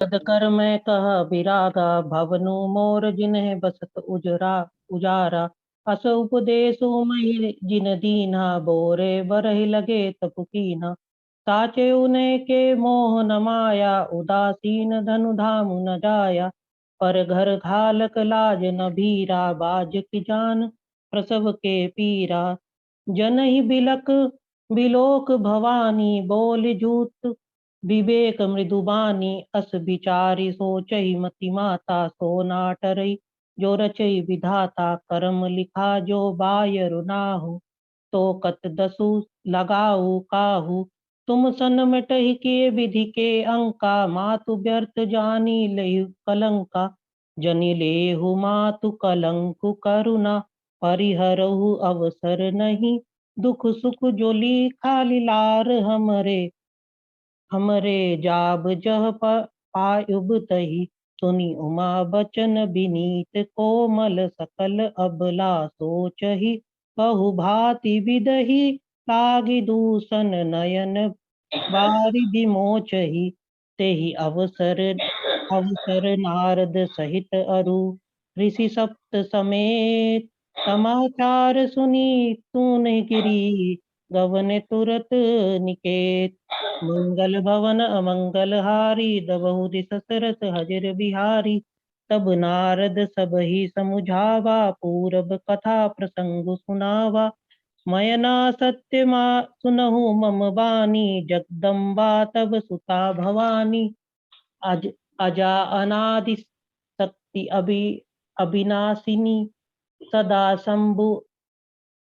पद कर मैं कह बिरागा भवनु मोर जिन्हें बसत उजारा। अस उपदेशु महि जिन दीना बोरे बरहि लगे तपु कीना। साचे उने के मोह न माया उदासीन धनु धाम न जाया। पर घर घालक लाज न भीरा बाज की जान प्रसव के पीरा। जन ही बिलक बिलोक भवानी बोल जूत विवेक मृदुबानी। अस विचारी सोचहि मति माता सो नाटरई। जो रचई विधाता करम लिखा जो बायरु नाहु। तो कत दसु लगाऊ काहू। तुम सन मिटहि के विधि के अंका मातु व्यर्थ जानी लेहु कलंका। जनि लेहु मातु कलंकु करुणा परिहरहु अवसर नहीं। दुख सुख जो लिखा लीलार हमरे जाब जह पायुब तही। सुनी उमा बचन बिनीत कोमल सकल अबला सोचही। बहु भांति विदही लागी दूषण नयन बारिधि मोचही। तेहि अवसर अवसर नारद सहित अरु ऋषि सप्त समेत समाचार सुनी तून गिरी गवन तुरत निकेत। मंगल भवन अमंगल हारी दबहु दिस सरस हजर बिहारी। तब नारद सब ही समुझावा पूरब कथा प्रसंग सुनावा। मयना सत्य मा सुनहु मम बानी जगदम्बा तब सुता भवानी। अजा अनादि शक्ति अविनाशिनी सदा शंभु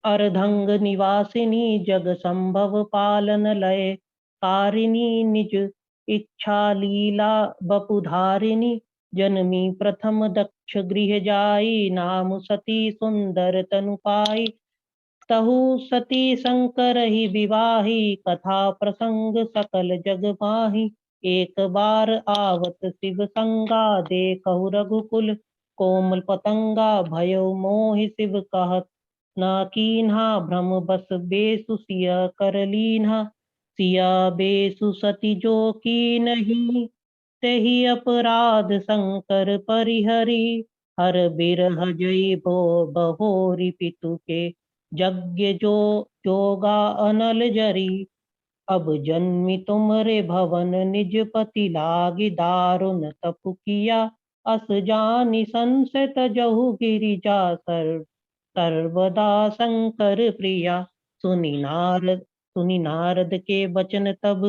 अर्धंग निवासिनी। जग संभव पालन लय कारिणी निज इच्छा लीला बपुधारिणी। जनमी प्रथम दक्ष गृह जाई नाम सती सुंदर तनु पाई। तहु सती शंकर ही विवाही कथा प्रसंग सकल जग माही। एक बार आवत शिव संगा देखहु रघुकुल कोमल पतंगा। भयो मोहि शिव कहत न कीन्हा भ्रम बस बेसु सिया कर लीन्हा। सिया बेसु सती जो की नहीं तेहि अपराध शंकर परिहरी। हर बिरह जई भो बहोरी पितु के यज्ञ जो जोगा अनल जरी। अब जन्मि तुमरे भवन निज पति लागी दारुन तपु किया। अस जानि संशय तजहु गिरिजा सर्वदा शंकर प्रिया। सुनी नारद के बचन तब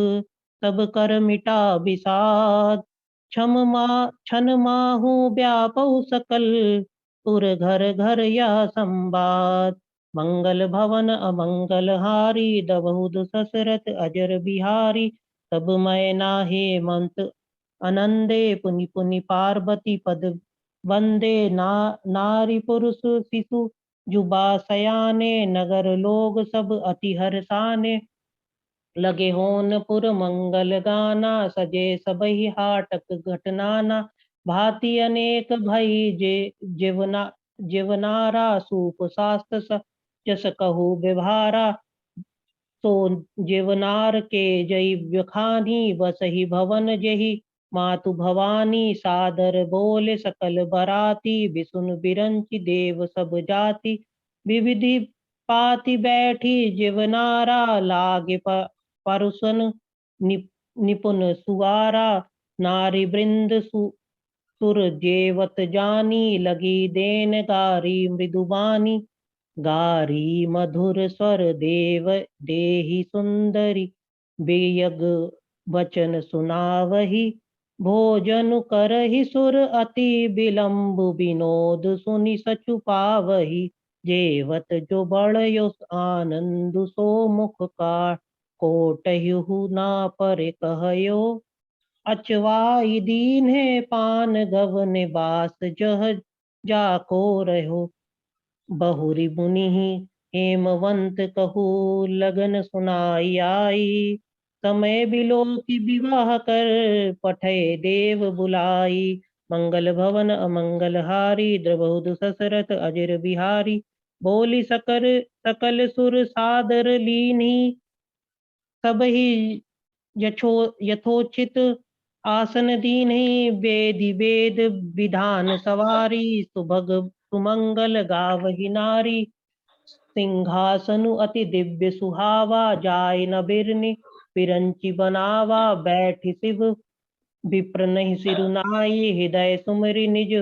तब कर मिटा विषाद। छन माहू व्यापहु सकल पुर घर घर यह संवाद। मंगल भवन अमंगल हारी दबहु दशरथ अजर बिहारी। तब मैं नाहे मंत अनंदे पुनि पुनि पार्वती पद वंदे नारी पुरुष शिशु जुबा सयाने। नगर लोग सब अति हर्षाने लगे होनपुर मंगल गाना। सजे सबहि हाटक घटनाना भांति अनेक भई जीवनारा। सूप शास्त्र जस कहू व्यवहारा। सो जीवनार के जय व्यखानी बसहि भवन जेहि। मातु भवानी सादर बोले सकल बराती। बिसुन बिरंचि देव सब जाति विविधि पाति बैठी। जीवनारा लागे परुसन निपुण सुवारा। नारी वृंद सुर जेवत जानी लगी देन गारी मृदुबानी। गारी मधुर स्वर देव देहि सुंदरी बेयग वचन सुनावही। भोजन करहि सुर अति विलंब विनोद सुनि सचु पावही। जेवत जो बड़यो आनंद सो मुख का कोटहु ना पर कहयो। अचवाई दीन है पान गवन बास जह जाको रहो। बहुरी मुनि हेमवंत कहू लगन सुनाई आई। समय बिलो की विवाह कर पठे देव बुलाई। मंगल भवन अमंगल हारी द्रबहुद दशरथ अजर बिहारी। बोली सकल सुर सादर लीनी सब ही यथोचित आसन दीन्हि वेदि वेद विधान सवारी, सुभग सुमंगल गावहि नारी। सिंहासनु अति दिव्य सुहावा, जाय न बिरनि बिरंचि बनावा। बैठि शिव विप्र नहीं सिरुनाई, हृदय सुमरि निज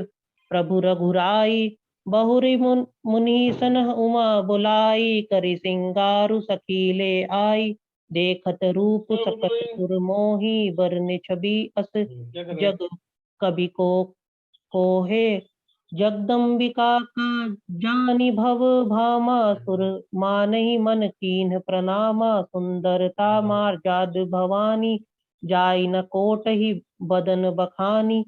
प्रभु रघुराई। बहुरी मुनि सन उमा बुलाई, करि सिंगारु सखीले आई। देखत रूप सकल सुर मोही, बरन छवि अस जग कवि कोहे। जगदम्बिका का जानि भव भामा, सुर मानहि मन कीन्ह प्रणामा। सुंदरता मार्जाद भवानी, जाय न कोटहि बदन बखानी।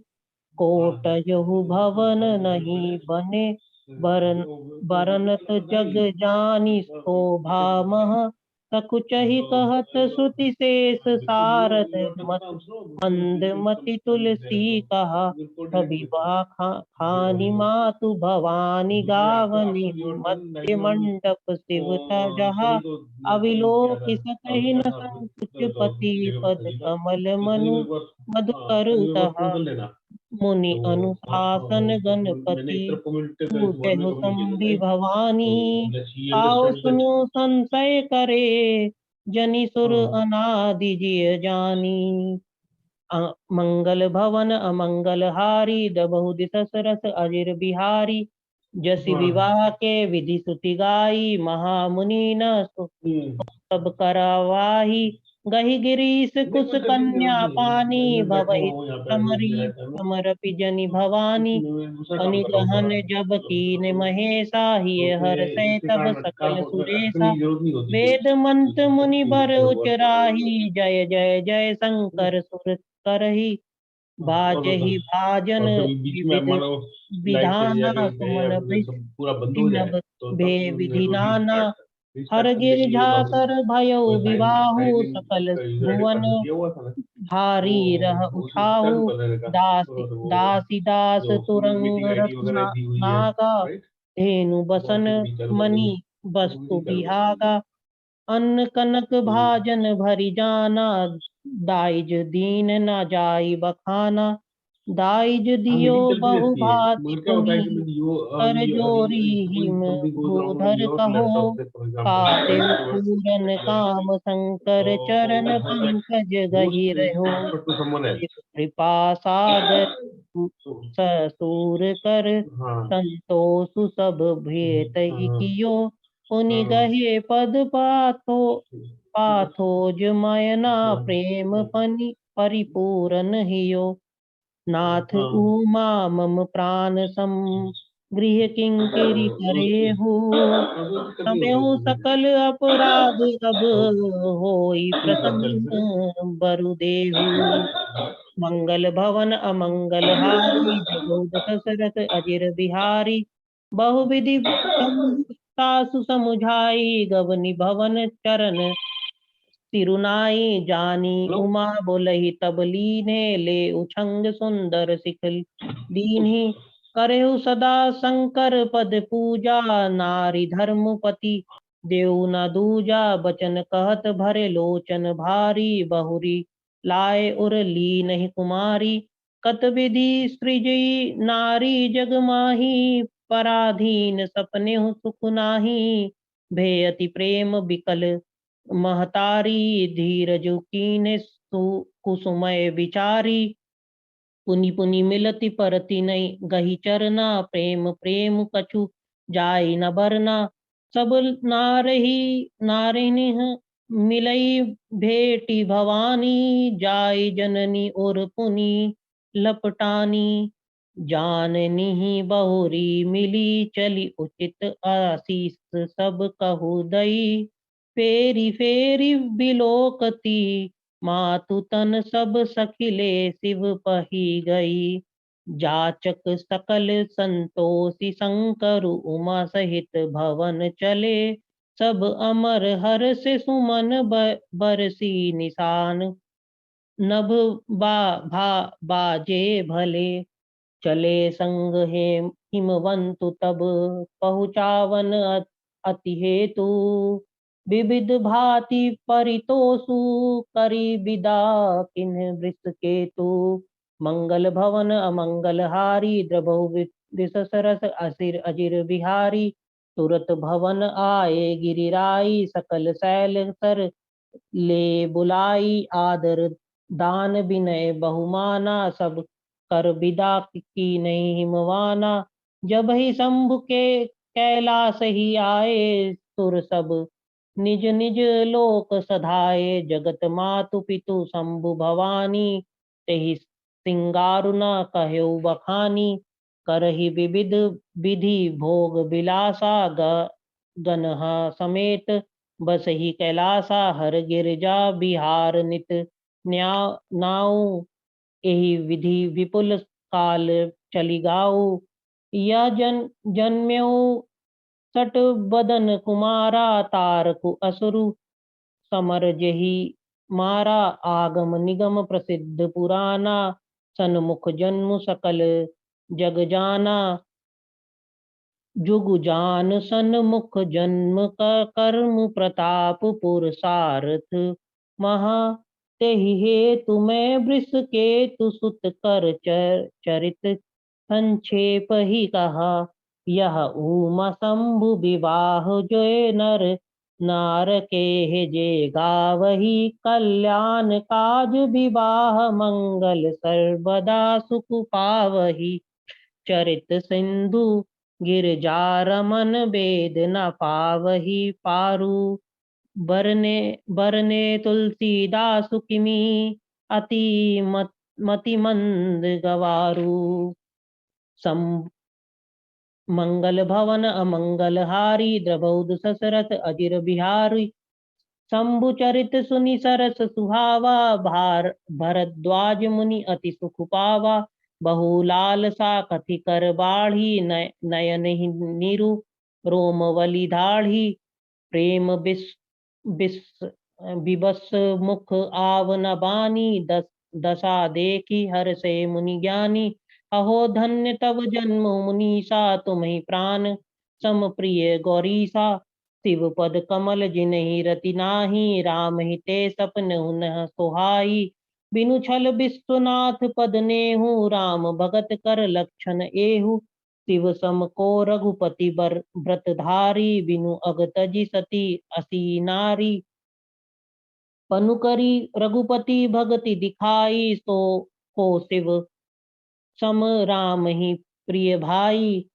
कोटयहु भवन नहीं बने, बरनत जग जानी शोभा मह। सकुचहि कहत श्रुति शेष सारद, मंदमति तुलसी कहा। कबीबा खानी मातु भवानी, गावनी मध्य मंडप शिव जहा। अविलोक सकहि न संकुच पति, पद कमल मनु मधुकर तहा। मुनि अनुशासन गणपति, पूजहु शंभि भवानी। आओ सुनो संशय करे, जनि सुर अनादि जिय जानी। मंगल भवन अमंगल हारी, दबहु दिस सरस अजिर बिहारी। जसि विवाह के विधि श्रुति गाई, महामुनि न सब करवाही। गहि गिरीश कुश कन्या पानी, भवहि समरपि जनि भवानी। फणिग्रहण जब कीन महेशा, हिय हर्षै तब सकल सुरेशा। वेद मंत्र मुनि बर उचराही, जय जय जय शंकर सुर करही। बाजहि भाजन विविध विधाना, सुमन भिनव भे विधि नाना। हर गिरझातर भयो विवाहु, सकल भुवन भारी रह उठाहु। दासी दास तुरंग नागा, धेनु बसन मणि वस्तु बिहागा। अन्न कनक भाजन भरि जाना, दाइज दीन न जाई बखाना। दाइज दियो बहु भाति पुनि, कर जोरी हिम भूधर कहो। पाते पूरन काम शंकर, चरण पंकज गहि रहो। कृपा सागर ससुर कर, संतोषु सब भेट कियो। पुनि गहे पद पाथोज मयना, प्रेम पनि परिपूरन हियो। नाथ उमा मम प्राण सम, गृह किंकरी करेहु। तमेहु सकल अपराध अब, होई प्रसन्न बरु देहु। मंगल भवन अमंगल हारी, जगौ दशरथ अजिर बिहारी। बहुविधि सासु समुझाई, गवनि भवन चरण सिरुनाई। जानी उमा बोलहि तब लीने, ले उछंग सुंदर सिख दीन्हि। करहु सदा शंकर पद पूजा, नारी धर्मपति देव न दूजा। बचन कहत भरे लोचन भारी, बहुरी लाए उर लीनहि कुमारी। कत विधि सृजई नारी जग माही, पराधीन सपने सुख नाही। भे अति प्रेम बिकल महतारी, धीरज कीन्ह कुसुमय विचारी। पुनि पुनि मिलति परति नहीं, गहि चरना। प्रेम प्रेम कछु जाय न बरना। सब नारिनिह मिलई भेटी भवानी, जाय जननी और पुनि लपटानी। जाननी बहुरी मिली, चली उचित आशीष सब कहु दई। फेरी फेरी बिलोकती, मातु तन सब सखिले शिव पही गई। जाचक सकल संतोषी, शंकर उमा सहित भवन चले। सब अमर हर्ष सुमन बरसी निशान, नभ बाजे भले। चले संग हिमवंतु तब, पहुँचावन अति हेतु। विविध भांति परितोषु करी विदा किन्ह वृष केतु। मंगल भवन अमंगल हारी द्रबहु विष सरस असिर अजिर बिहारी। तुरत भवन आए गिरिराई सकल शैल सर ले बुलाई। आदर दान विनय बहुमाना सब कर विदा की नहीं हिमवाना। जब ही शंभु के कैलाश ही आए सुर सब निज निज लोक सधाए। जगत मातु पितु शंभु भवानी तेहि सिंगारु न कहु बखानी। करहि विविध विधि भोग विलासा गनह समेत बसहि कैलासा। हर गिरजा बिहार नित नाऊ एहि विधि विपुल काल चली गाऊ। यह जन्म्यो सट बदन कुमारा तारकु असुरु समर जही मारा। आगम निगम प्रसिद्ध पुराना सन्मुख जन्म सकल जग जाना। जुग जान सन्मुख जन्म का कर्म प्रताप पुरसारथ महा। तेहि हेतु मैं वृष केतु सुत कर चरित संक्षेप ही कहा। यह उमा शंभु विवाह जोय नर नार के जे गावही। कल्याण काज विवाह मंगल सर्वदा सुख पावही। चरित सिंधु गिरजा रमन वेद न पावही पारू। बरने बरने तुलसीदास किमी अति मति मंद गवारू। सम मंगल भवन अमंगल हारी द्रबौद ससरथ अजिर बिहारी। शंभु चरित सुनि सरस सुहावा भरद्वाज मुनि अति सुख पावा। बहुलाल सा कथि कर बाढ़ी नयन निरु रोमवली दाढ़ी। प्रेम विवश मुख आव न बानी दशा देखी हर से मुनि ज्ञानी। अहो धन्य तव जन्म मुनीसा तुम्हि प्राण सम प्रिय गौरीसा। शिव पद कमल जिनहि रति नाही राम हिते सपन हुनः सोहाई। बिनु छल विश्वनाथ पद नेहु राम भगत कर लक्षण एहु। शिव सम को रघुपति बर व्रत धारी बिनु अग तजी सती असी नारी। पनु करी रघुपति भगति दिखाई सो को शिव सम राम ही प्रिय भाई।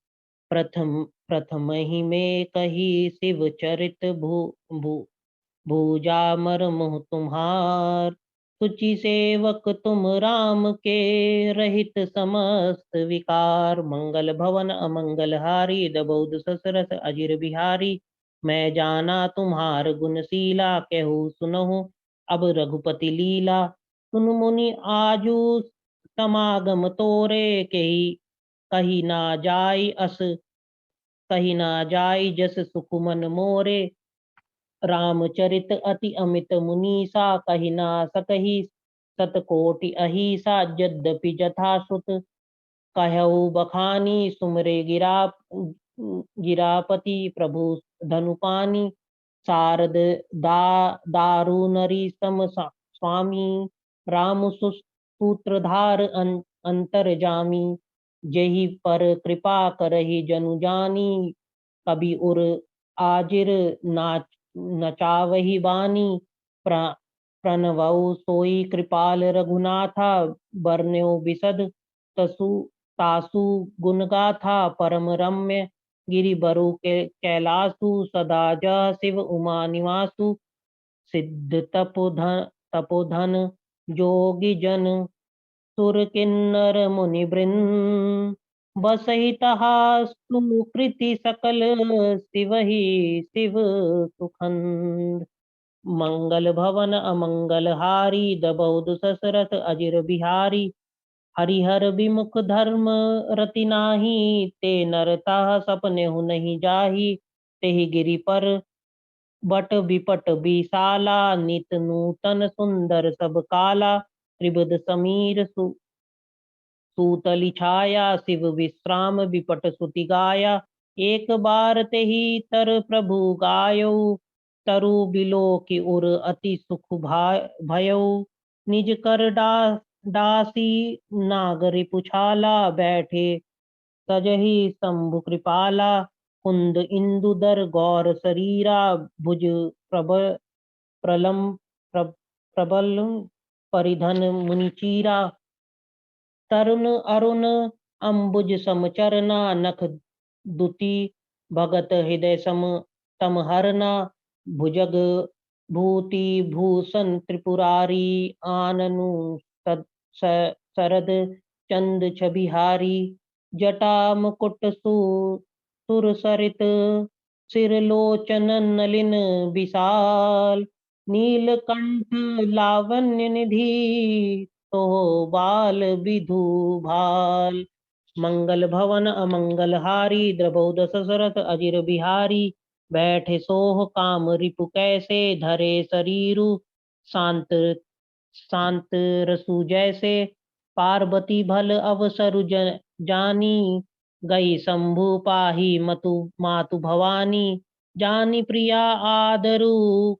प्रथम प्रथम ही में कही शिव चरित भूजा मरमु तुम्हार। सुचि सेवक तुम राम के रहित समस्त विकार। मंगल भवन अमंगल हारी दबौद ससरस अजिर बिहारी। मैं जाना तुम्हार गुणशीला कहू सुनहु अब रघुपति लीला। सुन मुनि आजू समागम तोरे कही कही ना जाई अस कही ना जाई जस सुकुमन मोरे। रामचरित अति अमित मुनीसा कही ना सकही सतकोटि अहिसा। यद्यपि जथासुत कहऊ बखानी सुमरे गिरापति प्रभु धनुपानी। शारद दारु नरी सम स्वामी राम सूत्रधार अंतर्जामी। जही पर कृपा करहि जनु जानी कभी उर आजिर नचावही बानी। प्रणवऊ सोई कृपाल रघुनाथा बरन्यो विशद तसु तासु गुण गाथा। परम रम्य गिरि बरु के कैलासु सदा जह शिव उमा निवासु। सिद्ध तपोधन जोगी जन सुर किन्नर मुनि वृंद। बसहि तहा सुकृति सकल शिवहि शिव सुखंद। मंगल भवन अमंगल हारी दबौद ससरथ अजिर बिहारी। हरिहर विमुख धर्म रति नाही ते नर ताह सपने हु नहीं जाही। तेहि गिरि पर बट बिपट विशाला नित नूतन सुंदर सब काला। त्रिबद समीर सूतली छाया शिव विश्राम विपट सुति गाया। एक बार तेहि तर प्रभु गायो तरु बिलो की उर अति सुख भयो। निज कर डासी नागरि पुछाला, बैठे तजहि शंभु कृपाला। कुंद इंदुदर गौर शरीरा, भुज प्रब प्रलम प्र- प्रबल परिधन मुनिचीरा। तरुण अरुण अंबुज समचरना, नख दुति भगत हृदय सम तम हरना। भुजग भूति भूषण त्रिपुरारी, आननु शरद चंद छबिहारी। जटा मुकुट सुर सरित, सिर लोचन नलिन विशाल। नीलकंठ लावण्य निधि, तो बाल विधु भाल। मंगल भवन अमंगल हारी, द्रबौ दशरथ अजिर बिहारी। बैठे सोह काम रिपु कैसे, धरे शरीरु शांत शांत रसु जैसे। पार्वती भल अवसरु जानी, गई शंभु पाही मतु मातु भवानी। जानी प्रिया आदरु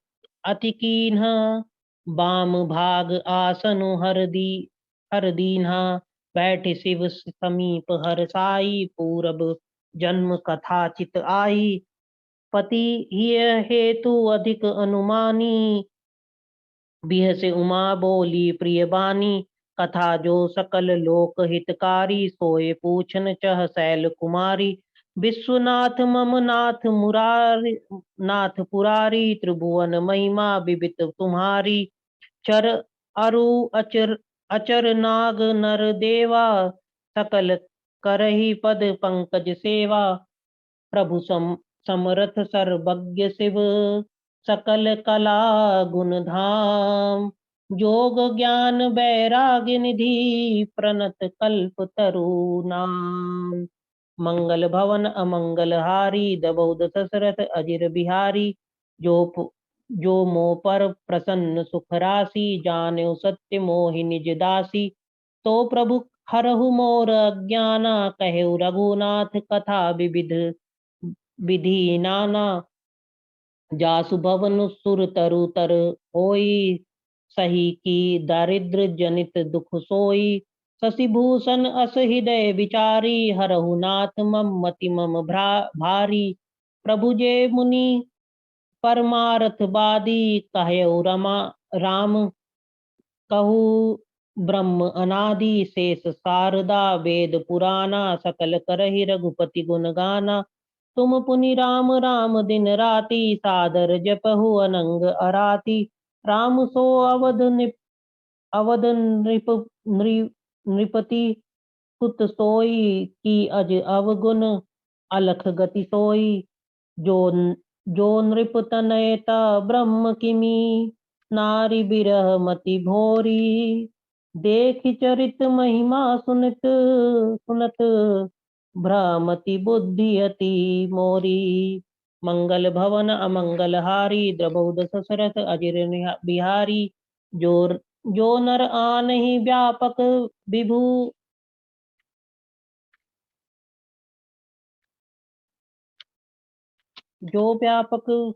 अति कीन्हा, बाम भाग आसनु हर दीन्हा। बैठे शिव समीप हर साई, पूरब जन्म कथा चित आई। पति हिय हेतु अधिक अनुमानी, बिहसे उमा बोली प्रिय बानी। कथा जो सकल लोक हितकारी, सोए पूछन चह शैल कुमारी। विश्वनाथ मम नाथ मुरारी, नाथ पुरारी। त्रिभुवन महिमा विदित तुम्हारी। चर अरु अचर अचर नाग नर देवा, सकल करही पद पंकज सेवा। प्रभु समरथ सर्वज्ञ शिव, सकल कला गुण धाम। जोग ज्ञान वैराग्य निधि, प्रणत कल्प तरु नाम। मंगल भवन अमंगल हारी, दबौ दशरथ अजिर बिहारी। जो जो मो पर प्रसन्न सुख राशि, जान्यो सत्य मोहि निज दासी। तो प्रभु हरहु मोर अज्ञाना, कहु रघुनाथ कथा विविध विधि नाना। जासु भवन सुर तरु तर होई, सही की दारिद्र जनित दुख सोई। शशि भूषण अस हृदय विचारी, हरहु नाथ मम मति मम भारी। प्रभु जे मुनि परमारथ बादी, कहु राम कहु ब्रह्म अनादि। शेष शारदा वेद पुराना, सकल करहि रघुपति गुण गाना। तुम पुनि राम राम दिन राति, सादर जपहु अनंग अराति। राम सो अवध नृपति, सुत सोई की अज अवगुण। अलख गति सोई, जो जो नृप तनयता ब्रह्म किमी। नारी बिरह मति भोरी, देख चरित महिमा सुनत सुनत। भ्रमति बुद्धि अति मोरी। मंगल भवन अमंगल हारी, द्रबौ दशरथ अजिर बिहारी। जो जो नर आनहि व्यापक विभु, जो व्यापक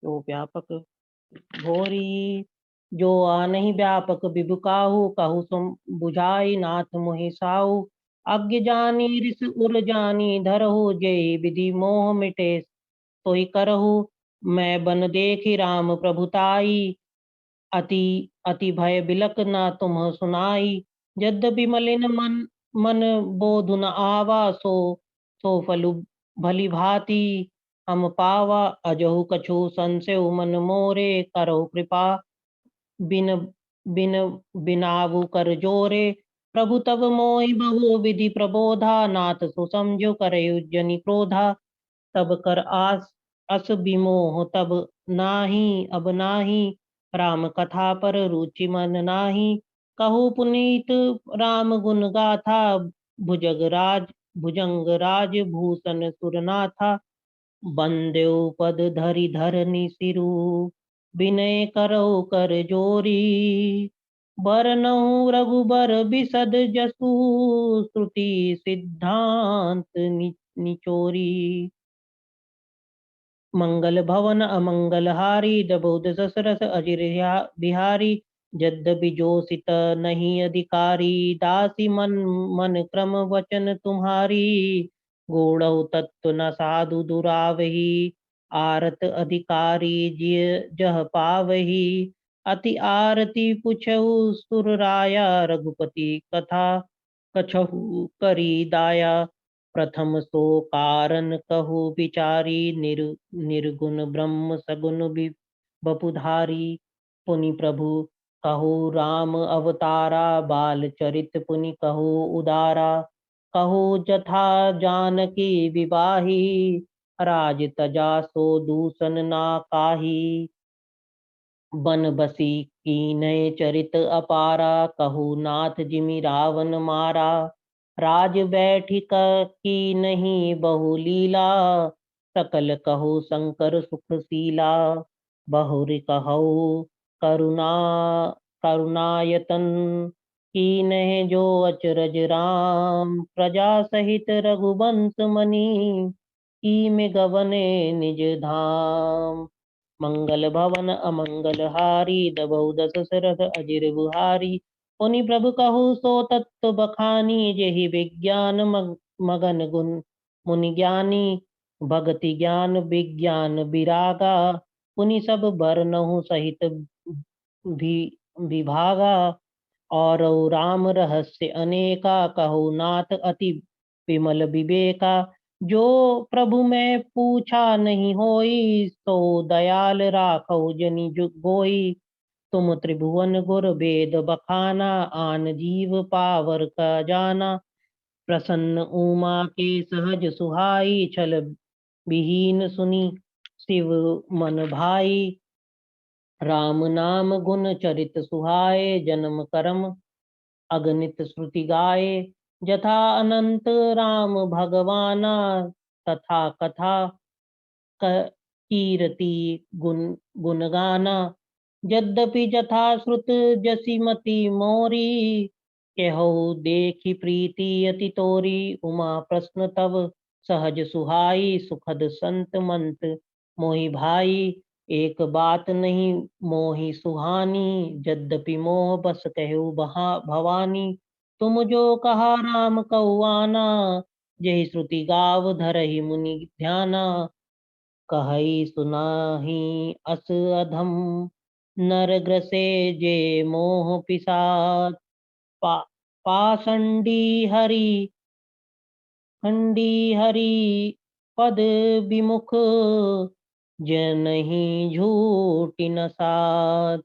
जो व्यापक भोरी। जो आनहि व्यापक विभु काहू, कहु सम बुझाई नाथ मोहि साहू। अज्ञ जानी रिस उर जानी, धरहु जय विधि मोह मिटे सोई करहु। मैं बन देखी राम प्रभुताई, अति अति भय बिलक ना तुम सुनाई। यद्यपि मलिन मन बोधु न आवा, सो फलु भली भांति हम पावा। अजहु कछु संशय मन मोरे, करहु कृपा बिन बिन बिनावु कर जोरे। प्रभु तब मोहि बहु विधि प्रबोधा, नाथ सो समझो करे उज्जनि क्रोधा। तब कर अस विमोह तब नाही, अब नाही। राम कथा पर रुचि मन नाही। कहु पुनीत राम गुण गाथा, भुजंग राज भूषण सुरनाथा। बंदेउ पद धरि धरनि सिरु, विनय करौ कर जोरी। बरनउँ रघुबर बिसद जसु, श्रुति सिद्धांत निचोरी। मंगल भवन अमंगल हारी, दबोद दशरथ अजिर बिहारी। यद्यपि जोसित नहीं अधिकारी, दासी मन मन क्रम वचन तुम्हारी। गूढ़ तत्व न साधु दुरावही, आरत अधिकारी जिय जह पावही। अति आरती पुछहु सुर राया, रघुपति कथा कछहु करी दाया। प्रथम सो कारण कहु विचारी, निर्गुण ब्रह्म सगुण बपुधारी। पुनि प्रभु कहु राम अवतारा, बाल चरित पुनि कहु उदारा। कहु जथा जानकी विवाही, राज तजा सो दूषण ना काहि। बन बसी कीनय चरित अपारा, कहु नाथ जिमि रावण मारा। राज बैठिक की नहीं बहु लीला, सकल कहु शंकर सुखशीला। बहुरि कहु करुणा करुणायतन, कीनहि जो अचरज राम। प्रजा सहित रघुवंश मनि, कीम गवने निज धाम। मंगल भवन अमंगल हारी, दबौ दशरथ अजिर बुहारी। पुनि प्रभु कहु सो तत्व बखानी, जेहि विज्ञान मगन गुण मुनि ज्ञानी। भगति ज्ञान विज्ञान विरागा, पुनि सब बरनहु सहित भी विभागा। और राम रहस्य अनेका, कहु नाथ अति विमल विवेका। जो प्रभु मैं पूछा नहीं होई, सो दयाल राखौ जनि गोई। तुम त्रिभुवन गुर वेद बखाना, आन जीव पावर का जाना। प्रसन्न उमा के सहज सुहाई, छल विहीन सुनी शिव मन भाई। राम नाम गुण चरित सुहाए, जन्म कर्म अगणित श्रुति गाए। जथा अनंत राम भगवाना, तथा कथा कीरति गुण गाना। यद्यपि जथा श्रुत जसिमति मोरी, कहु देखी प्रीति अति तोरी। उमा प्रश्न तब सहज सुहाई, सुखद संत मंत मोहि भाई। एक बात नहीं मोहि सुहानी, यद्यपि मोह बस कहु भवानी। तुम जो कहा राम कहु आना, जेहि श्रुति गाव धरहि मुनि ध्याना। कहई सुनाही अस अधम, नर ग्रसे जे मोह पिसाच। पा, पाषंडी हरि पद विमुख, जनहि झूठी न साथ।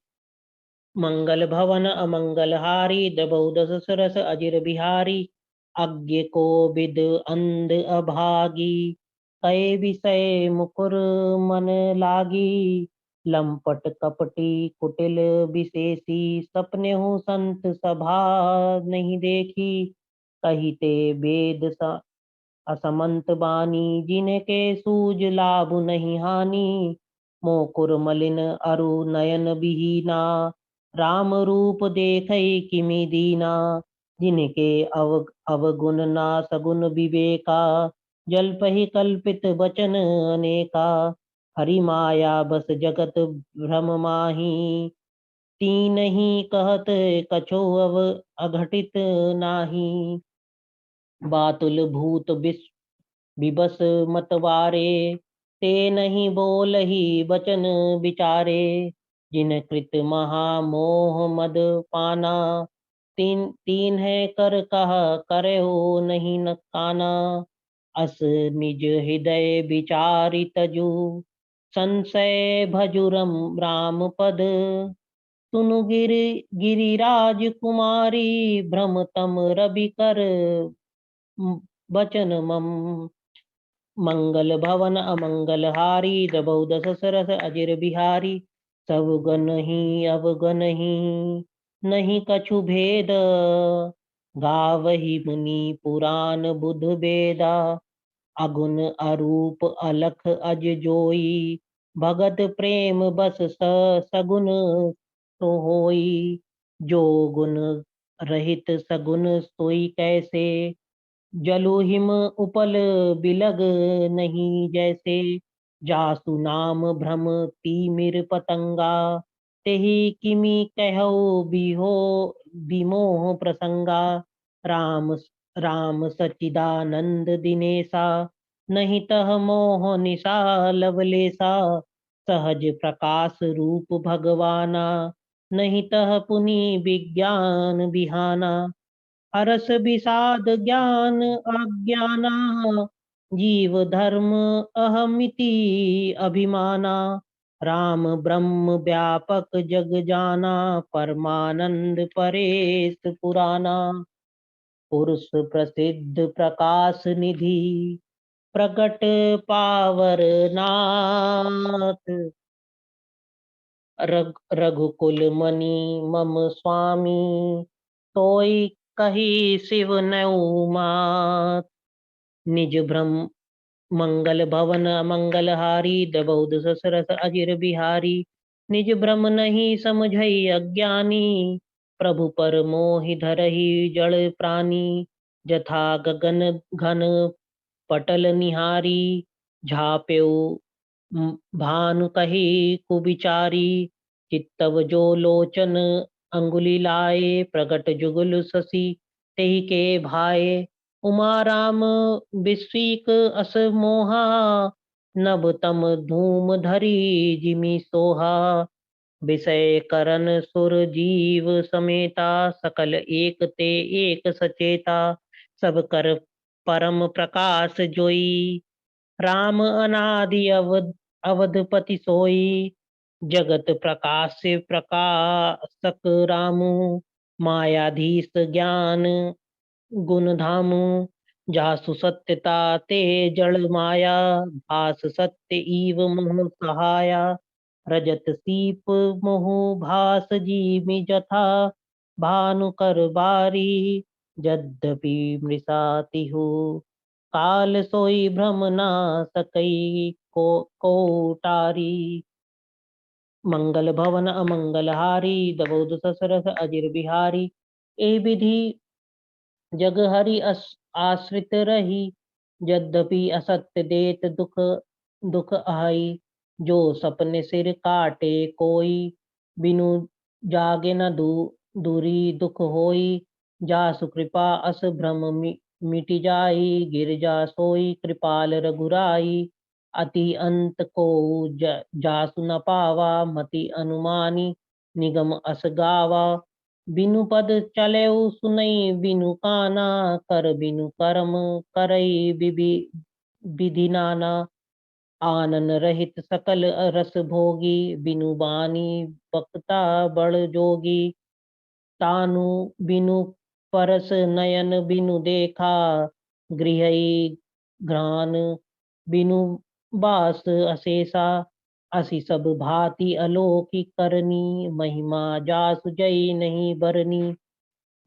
मंगल भवन अमंगल हारी, दबौ दशरथ अजिर बिहारी। अज्ञ को विद अंध अभागी, कई विषय मुकुर मन लागी। लंपट कपटी कुटिल विशेषी, सपने हूँ संत सभा नहीं देखी। कहिते वेद असमंत बानी, जिनके सूझ लाभ नहीं हानि। मोकुर मलिन अरु नयन विहीना, राम रूप देखै किमि दीना। जिनके अवगुण ना सगुण विवेका, जल्पहि कल्पित वचन अनेका। हरि माया बस जगत भ्रम माही, तीन ही कहत कछो अघटित नाही। बातुल भूत विबस मतवारे, ते नहीं बोलहि वचन विचारे। जिन कृत महामोह मद पाना, तीन है कर कह करे हो नहीं न काना। अस निज हृदय विचारि तजु, संशय भजुरम राम पद। सुनु गिरिराज कुमारी, भ्रम तम रवि कर बचन मम। मंगल भवन अमंगल हारी, दबौ दशरथ अजिर बिहारी। सब गण ही अवगण ही, नहीं कछु भेद। गावही मुनि पुराण बुध वेदा। अगुण अरूप अलख अज जोई, भगत प्रेम बस सगुन तो होई। जो गुण रहित सगुन सोई कैसे, जलु हिम उपल बिलग नहीं जैसे। जासु नाम भ्रम तिमिर पतंगा, तेहि किमि कहो बिहो विमोह प्रसंगा। राम राम सच्चिदानंद दिनेसा, नहीं तह मोह निशा लवलेसा। सहज प्रकाश रूप भगवाना, नहीं तह पुनि विज्ञान बिहाना। हरस विषाद ज्ञान अज्ञाना, जीव धर्म अहमिति अभिमाना। राम ब्रह्म व्यापक जग जाना, परमानंद परेश पुराना। पुरुष प्रसिद्ध प्रकाश निधि, प्रकट पावर नाथ। रघुकुल मणि मम स्वामी, सोई कही शिव नौ मात। निज ब्रह्म मंगल भवन मंगल हारी, दबौद ससरस अजिर बिहारी। निज ब्रह्म नहीं समझई अज्ञानी, प्रभु पर मोहि धरहि जड़ प्राणी। जथा गगन घन पटल निहारी, झाप्यो भानु कही कुबिचारी। चित्तव जो लोचन अंगुली लाए, प्रगट जुगल शशि तेहि के भाए। उमा राम बिस्विक अस मोहा, नभ तम धूम धरी जिमि सोहा। विषय करन सुर जीव समेता, सकल एक ते एक सचेता। सब कर परम प्रकाश जोई, राम अनादि अवधपति सोई। जगत प्रकाश से प्रकाशक रामु, मायाधीश ज्ञान गुण धामु। जासु सत्यता ते जड़ माया, भास सत्य इव मोह सहाया। रजत सीप मोह भास जीमि जथा, भानु कर बारी यद्यपि मृषा तिहु। काल सोई भ्रम ना सकई कोटारी। मंगल भवन अमंगल हारी, दबोद ससरस अजिर बिहारी। ए विधि जग हरि आश्रित रही, यद्यपि असत्य देत दुख दुख आई। जो सपने सिर काटे कोई, बिनु जागे न दूरी दुख होई। जासु कृपा अस भ्रम मिटि जाई, गिरजा सोई कृपाल रघुराई। अति अंत को जासु न पावा, मति अनुमानी निगम अस गावा। बिनु पद चलेउ सुनई बिनु काना, कर बिनु कर्म करई विधि नाना। आनन रहित सकल रस भोगी, बिनु बानी बक्ता बड़ जोगी। तानु बिनु परस नयन बिनु देखा, गृहई घ्राण बिनु बास अशेषा। असि सब भांति अलोकी करनी, महिमा जासु जई नहीं बरनी।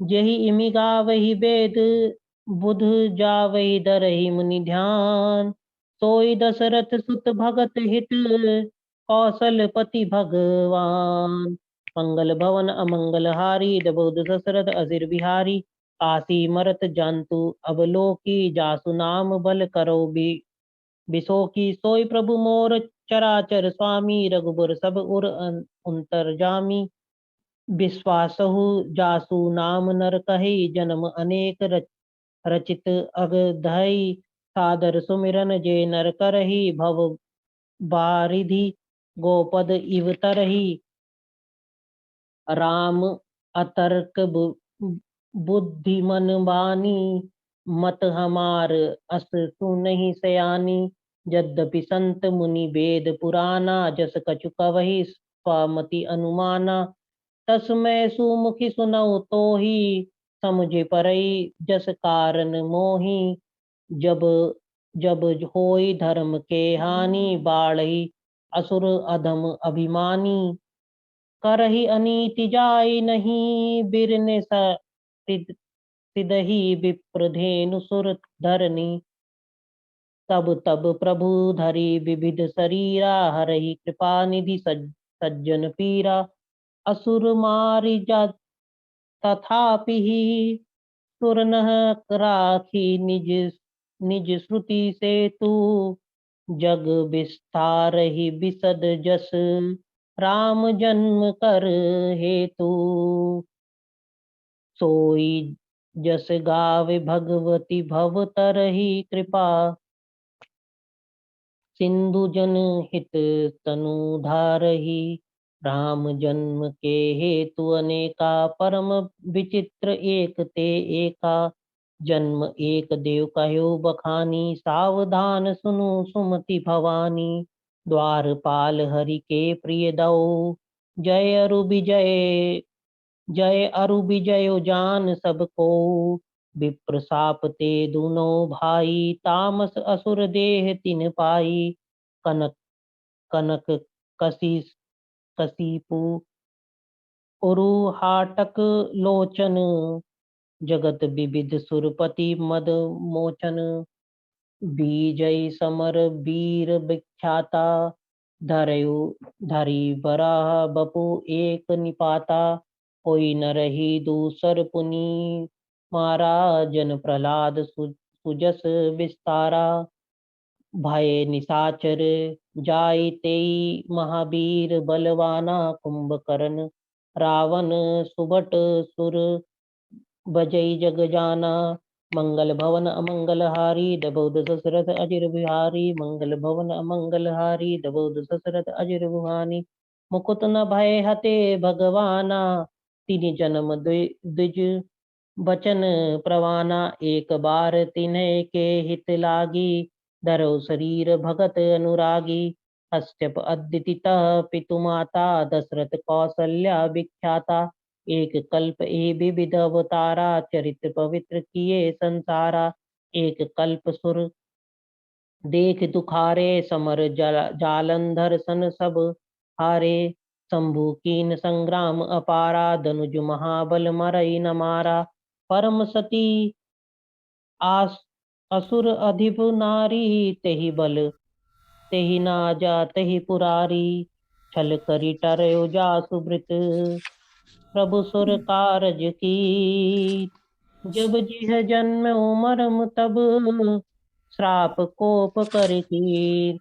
जेहि इमि गावहि वेद, बुध जावहि धरहि मुनि ध्यान। सोई दशरथ सुत भगत हित, कौशलपति भगवान। मंगल भवन अमंगल हारी, दबोद दशरथ असिर बिहारी। काशी मरत जंतु अवलोकी, जासु नाम बल करो बिसोकी। सोई प्रभु मोर चराचर स्वामी, रघुबर सब उर अंतरजामी। विश्वासहु जासु नाम नर कही, जन्म अनेक रचित अगधई। सादर सुमिरन जे नर करही, भव बारिधि गोपद इव तरही। राम अतर्क बुद्धिमन बानी, मत हमार अस सुनहि सयानी। यद्यपि संत मुनि वेद पुराना, जस कछु कवहि स्वामति अनुमाना। तस्मै सुमुखि सुनऊ तोहि, समुझे परई जस कारण मोहि। जब जब होई धर्म के हानि, बाढ़ई असुर अधम अभिमानी। करही अनीति जाय नहीं, बिरने सिदहि विप्रधेनु सुर धरनी। तब तब प्रभु धरि विविध शरीरा, हरहि कृपा निधि सज्जन पीरा। असुर मारि तथापि सुर नह राखी निज निज श्रुति से तू, जग विस्तार ही बिसद जस राम जन्म कर हेतु। सोई जस गावे भगवती भव तरही कृपा, सिंधु जन हित तनु धारही। राम जन्म के हेतु अनेका, परम विचित्र एक ते एका। जन्म एक देव कहो बखानी, सावधान सुनु सुमति भवानी। द्वारपाल हरि के प्रिय दो, जय अरु विजय जय अरु विजय जान सब को। विप्र साप ते दुनो भाई, तामस असुर देह तिन पाई। कनक कनक कसी कसीपु उरु हाटक लोचन, जगत विविध सुरपति मद मोचन। विजय समर वीर विख्याता, धरयु धरी बराह बपु एक निपाता। कोई न रही दूसर पुनि मारा, जन प्रहलाद सुजस विस्तारा। भय निशाचर जाय तेई महावीर, बलवाना कुंभकर्ण रावण सुबट सुर बजई जग जाना। मंगल भवन अमंगल हारी, दबौ दशरथ अजिर बिहारी। मंगल भवन अमंगल हारी, दबौ दशरथ अजिर बिहारी। मुकुत न भय हते भगवाना, तिनि जन्म द्विज बचन प्रवाना। एक बार तिन्ह के हित लागी, धरो शरीर भगत अनुरागी। कश्यप अद्वितीतः पितु माता, दशरथ कौसल्या विख्याता। एक कल्प ए विविध अवतारा, चरित्र पवित्र किए संसारा। एक कल्प सुर देख दुखारे, समर जालंधर सन सब हारे। शंभु कीन संग्राम अपारा, धनुज महाबल मरई न मारा। परम सती आस असुर अधिप नारी, तेहि बल तेहि नाजा तेहि पुरारी। छल करि टरयो जासु मृत, प्रभु सुर कारज की। जब जिह जन्म मरम तब, श्राप कोप कर कीर।